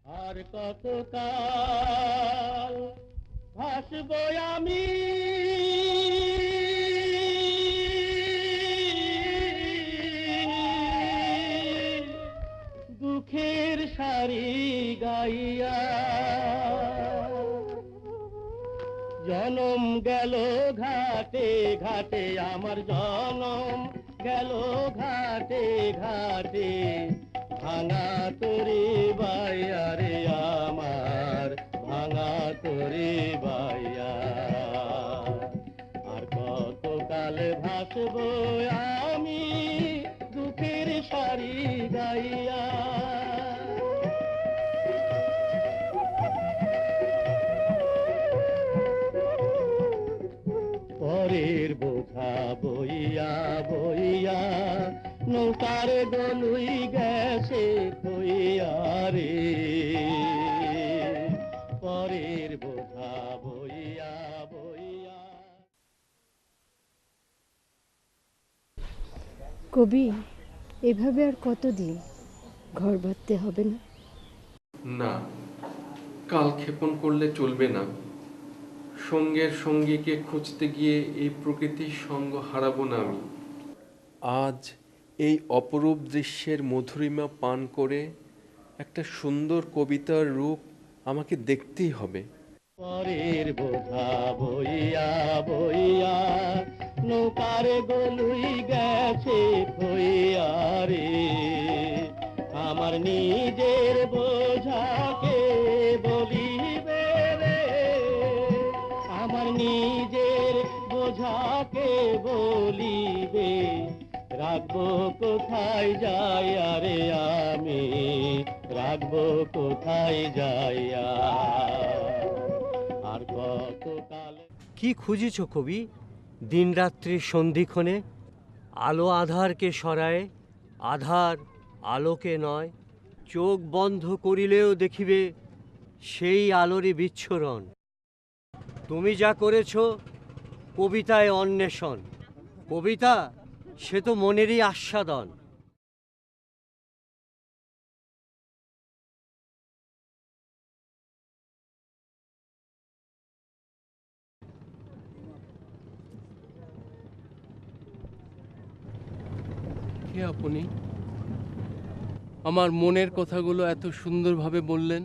আর কতকাল ভাসব আমি দুঃখের সারি গাইয়া। জনম গেল ঘাটে ঘাটে আমার জনম গেল ঘাটে ঘাটে ভাঙা তোরে বাইয়া রে আমার ভাঙা তোরে বাইয়া। আর কতকাল ভাসব আমি দুঃখের সারি গাইয়া। পরের বোঝা বইয়া বইয়া নৌকার দলুই গেছে কইয়া রে। পরের বোঝা বইয়া বইয়া। কবি, এভাবে আর কতদিন ঘর বাঁধতে হবে না? না, কালক্ষেপণ করলে চলবে না। সঙ্গের সঙ্গীকে খুঁজতে গিয়ে এই প্রকৃতির সঙ্গ হারাবো না আমি। আজ এই অপরূপ দৃশ্যের মধুরিমা পান করে একটা সুন্দর কবিতার রূপ আমাকে দেখতেই হবে। পরের বোঝা বইয়া বইয়া নৌকার গলুই গেছে কইয়া রে। আমার নিজের বোঝাকে বলিবে রে। আমার নিজের বোঝাকে বলিবে। রাখবো কোথায় যাইয়া রে আমি রাখবো কোথায় যাইয়া। আর কতকাল। কি খুঁজিছ কবি দিনরাত্রির সন্ধিক্ষণে? আলো আধারকে সরায়, আধার আলোকে নয়। চোখ বন্ধ করিলেও দেখিবে সেই আলোরই বিচ্ছুরণ। তুমি যা করেছ কবিতায় অন্বেষণ। কবিতা সে তো মনেরই আস্বাদন। কে আপনি? আমার মনের কথাগুলো এত সুন্দরভাবে বললেন।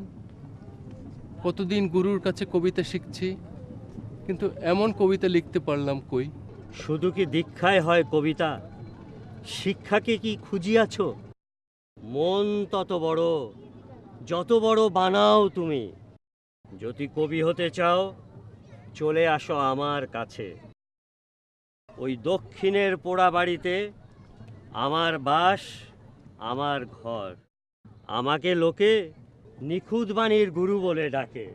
কতদিন গুরুর কাছে কবিতা শিখছি, কিন্তু এমন কবিতা লিখতে পারলাম কই? শুধু কি দীক্ষায় হয় কবিতা? শিক্ষাকে কি খুঁজিয়াছ? মন তত বড়, যত বড় বানাও তুমি। যদি কবি হতে চাও চলে আসো আমার কাছে। ওই দক্ষিণের পোড়া বাড়িতে আমার বাস, আমার ঘর। আমাকে লোকে নিখুঁত বাণীর গুরু বলে ডাকে।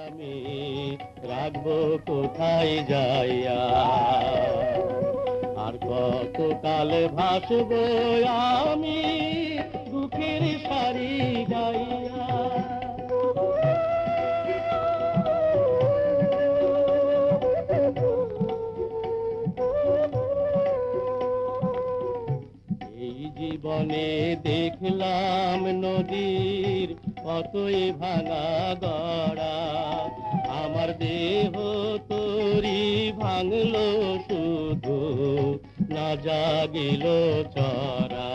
আমি রাখবো কোথায় যাইয়া। আর কতকাল ভাসব আমি দুঃখের সারি গাইয়া। এই জীবনে দেখলাম নদীর কতই ভাঙা গড়া। আমার দেহ তোরি ভাঙলো শুধু না জাগিল চরা।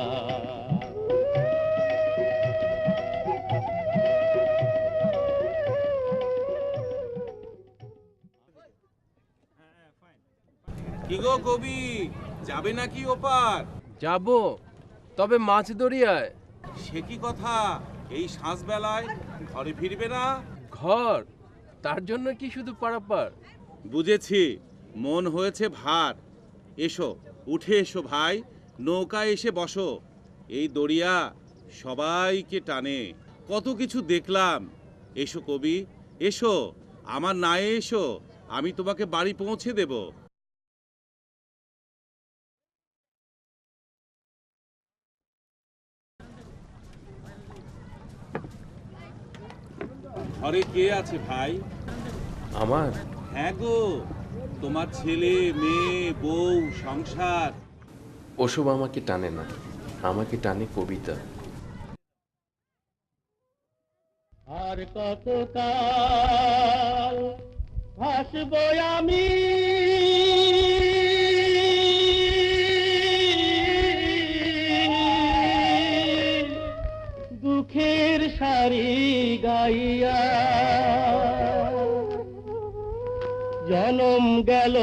কি গো কবি, যাবে নাকি ওপার? যাব, তবে মাছ দরিয়ায়। সে কি কথা, এই সাঁঝবেলায় ঘরে ফিরবে না? ঘর, তার জন্য কি শুধু পারাপার? বুঝেছি, মন হয়েছে ভার। এসো, উঠে এসো ভাই, নৌকায় এসে বসো। এই দরিয়া সবাইকে টানে, কত কিছু দেখলাম। এসো কবি, এসো, আমার নায়ে এসো, আমি তোমাকে বাড়ি পৌঁছে দেব। ঘরে কে আছে ভাই? আমার হ্যাঁ গো, তোমার ছেলে মেয়ে বউ সংসার। ওসব আমাকে টানে না, আমাকে টানে কবিতা। আর কতকাল ভাসবো আমি দুঃখের সারি গাইয়া। জনম গেল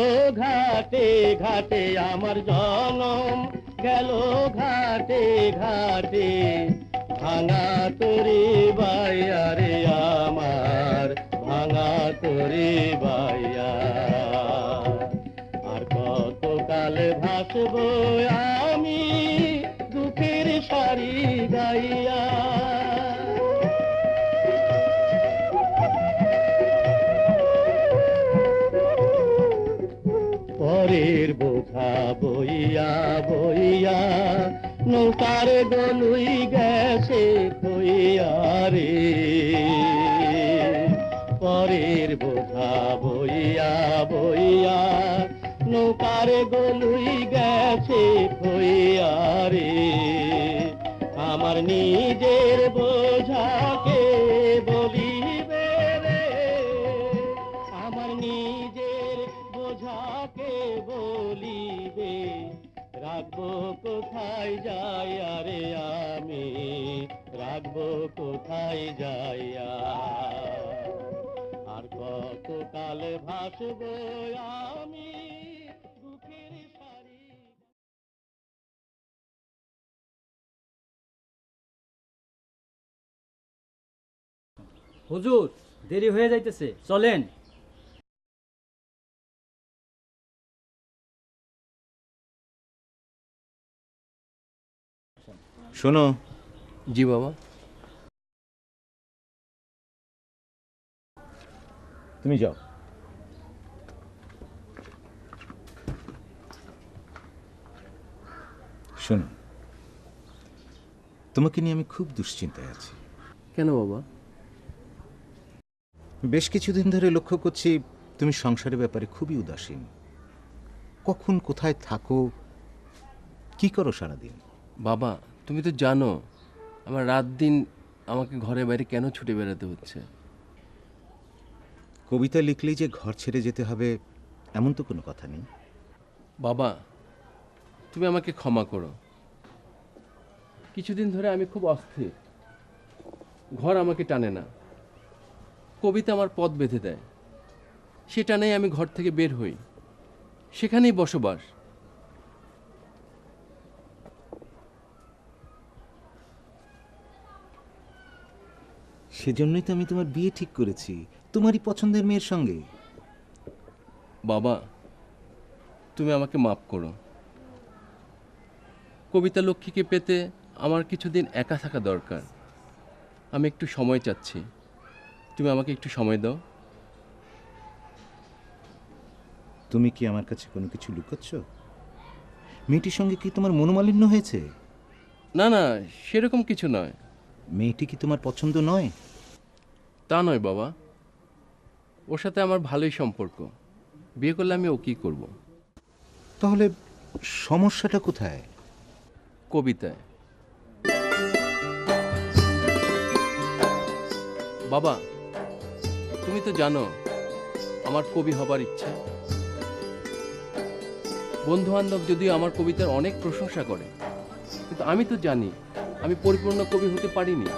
ঘাটে ঘাটে, আমার জনম গেল ঘাটে ঘাটে, ভাঙা তোরে বাইয়া রে আমার, ভাঙা তোরে বাইয়া। আর কতকাল ভাসবো আমি দুঃখের সারি গাইয়া। পরের বোঝা বইয়া বইয়া নৌকার গলুই গেছে কইয়া রে। পরের বোঝা বইয়া বইয়া নৌকার গলুই গেছে কইয়া রে। আমার নিজের বোঝাকে বলিবে রে, আমার নিজের বোঝাকে বলিবে। রাখবো কোথায় যাইয়া রে আমি, রাখবো কোথায় যাইয়া। আর কতকাল ভাসবো আমি দুঃখের সারি। হুজুর, দেরি হয়ে যাইতেছে, চলেন। শোনো, জি বাবা। তুমি যাও। শোনো, তোমাকে নিয়ে আমি খুব দুশ্চিন্তায় আছি। কেন বাবা? বেশ কিছুদিন ধরে লক্ষ্য করছি তুমি সংসারের ব্যাপারে খুবই উদাসীন। কখন কোথায় থাকো, কি করো সারাদিন? বাবা, তুমি তো জানো আমার রাত দিন আমাকে ঘরে বাইরে কেন ছুটে বেড়াতে হচ্ছে। কবিতা লিখলেই যে ঘর ছেড়ে যেতে হবে এমন তো কোনো কথা নেই। বাবা, তুমি আমাকে ক্ষমা করো। কিছুদিন ধরে আমি খুব অস্থির, ঘর আমাকে টানে না। কবিতা আমার পথ বেঁধে দেয়, সে টানেই আমি ঘর থেকে বের হই, সেখানেই বসবাস। সেজন্যই তো আমি তোমার বিয়ে ঠিক করেছি, তোমারই পছন্দের মেয়ের সঙ্গে। বাবা, তুমি আমাকে মাফ করো। কবিতা লক্ষ্মীকে পেতে আমার কিছুদিন একা থাকা দরকার। আমি একটু সময় চাচ্ছি, তুমি আমাকে একটু সময় দাও। তুমি কি আমার কাছে কোনো কিছু লুকাচ্ছ? মেয়েটির সঙ্গে কি তোমার মনোমালিন্য হয়েছে? না না, সেরকম কিছু নয়। মেয়েটি কি তোমার পছন্দ নয়? তা নয় বাবা, ওর সাথে আমার ভালোই সম্পর্ক। বিয়ে করলে আমি ওকেই করব। তাহলে সমস্যাটা কোথায়? কবিতায়। বাবা, তুমি তো জানো আমার কবি হবার ইচ্ছে। বন্ধু বান্ধব যদিও আমার কবিতার অনেক প্রশংসা করে, কিন্তু আমি তো জানি আমি পরিপূর্ণ কবি হতে পারিনি।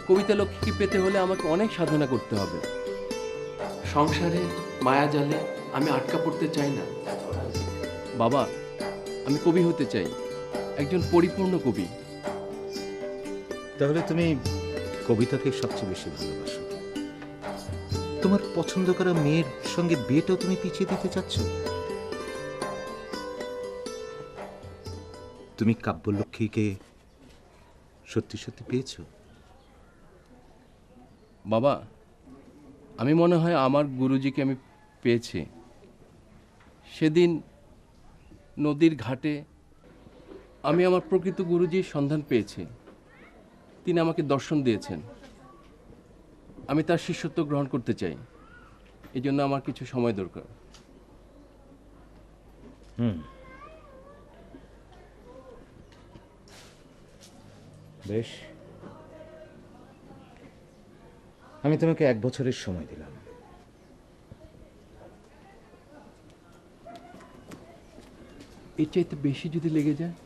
কবিতা লক্ষ্মীকে পেতে হলে আমাকে অনেক সাধনা করতে হবে। সংসারে মায়া জালে আমি আটকা পড়তে চাই না। বাবা, আমি কবি হতে চাই, একজন পরিপূর্ণ কবি। তাহলে তুমি কবিতাকে সবচেয়ে বেশি ভালোবাসো। তোমার পছন্দ করা মেয়ের সঙ্গে বিয়েটাও তুমি পিছিয়ে দিতে চাচ্ছ? তুমি কাব্যলক্ষ্মীকে সত্যি সত্যি পেয়েছো? বাবা, আমি মনে হয় আমার গুরুজিকে আমি পেয়েছি। সেদিন নদীর ঘাটে আমি আমার প্রকৃত গুরুজির সন্ধান পেয়েছি। তিনি আমাকে দর্শন দিয়েছেন। আমি তার শিষ্যত্ব গ্রহণ করতে চাই, এই জন্য আমার কিছু সময় দরকার। বেশ, আমি তোমাকে 1 বছরের সময় দিলাম। এর চাইতে বেশি যদি লেগে যায়?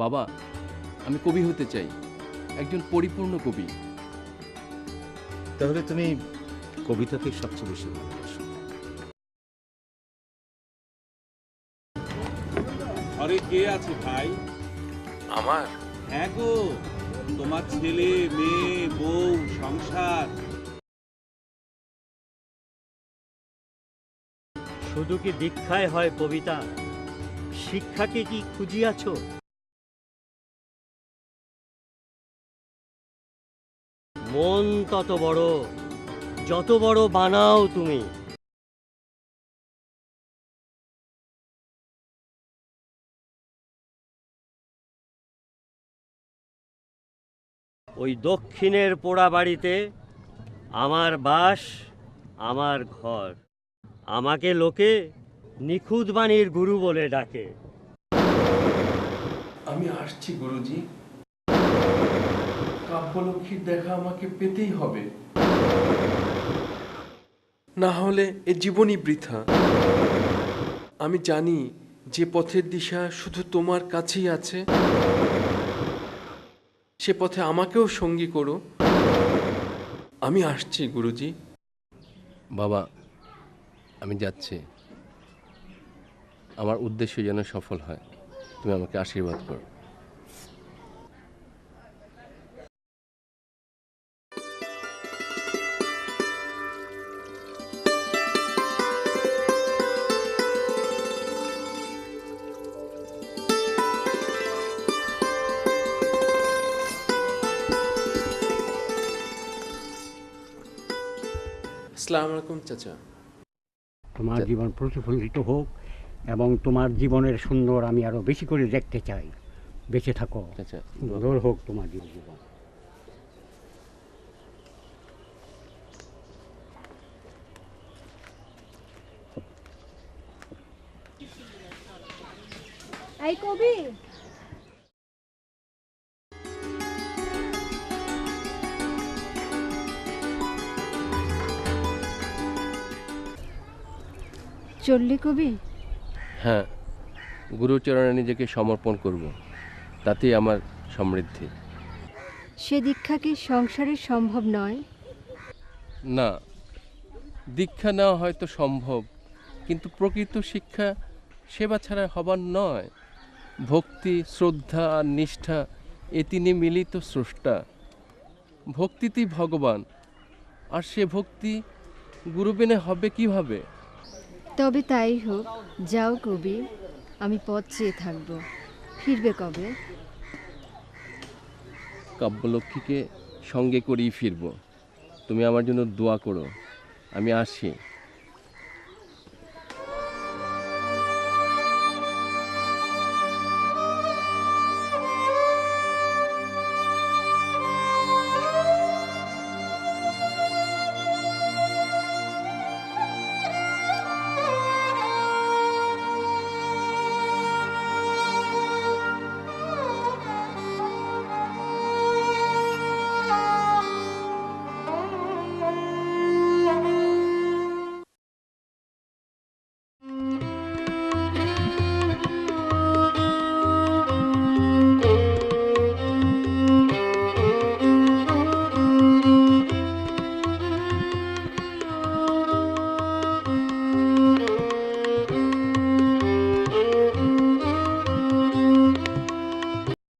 বাবা, আমি কবি হতে চাই, একজন পরিপূর্ণ কবি। তাহলে তুমি কবিতাকে সবচেয়ে বেশি ভালোবাসো। ঘরে কে আছে ভাই? আমার? হ্যাঁ গো, তোমার ছেলে, মেয়ে, বউ, সংসার। শুধু কি দীক্ষায় হয় কবিতা? শিক্ষাকে কি খুঁজিয়াছ? মন তত বড়, যত বড় বানাও তুমি। ওই দক্ষিণের পোড়া বাড়িতে আমার বাস, আমার ঘর। আমাকে লোকে নিখুঁত বাণীর গুরু বলে ডাকে। আমি আসছি গুরুজি। কাব্যলক্ষ্মীর দেখা আমাকে পেতেই হবে, না হলে এ জীবনই বৃথা। আমি জানি যে পথের দিশা শুধু তোমার কাছেই আছে, সে পথে আমাকেও সঙ্গী করো। আমি আসছি গুরুজি। বাবা, আমি যাচ্ছি। আমার উদ্দেশ্য যেন সফল হয়, তুমি আমাকে আশীর্বাদ করো। আসসালামু আলাইকুম চাচা। তোমার জীবন প্রতিফলিত হোক এবং তোমার জীবনের সুন্দর আমি আরো বেশি করে দেখতে চাই। বেঁচে থাকো, আচ্ছা, সুন্দর হোক তোমার জীবন। এই কবি, চললে কবি? হ্যাঁ, গুরুচরণে নিজেকে সমর্পণ করব, তাতেই আমার সমৃদ্ধি। সে দীক্ষা কি সংসারে সম্ভব নয়? না, দীক্ষা নেওয়া হয়তো সম্ভব, কিন্তু প্রকৃত শিক্ষা সেবা ছাড়া হবার নয়। ভক্তি, শ্রদ্ধা আর নিষ্ঠা, এ তিনে মিলিত স্রষ্টা। ভক্তিতেই ভগবান, আর সে ভক্তি গুরুবিনে হবে কিভাবে? তবে তাই হোক, যাও কবি, আমি পথ চেয়ে থাকবো। ফিরবে কবে? কাব্যলক্ষ্মীকে সঙ্গে করেই ফিরব। তুমি আমার জন্য দোয়া করো। আমি আসি।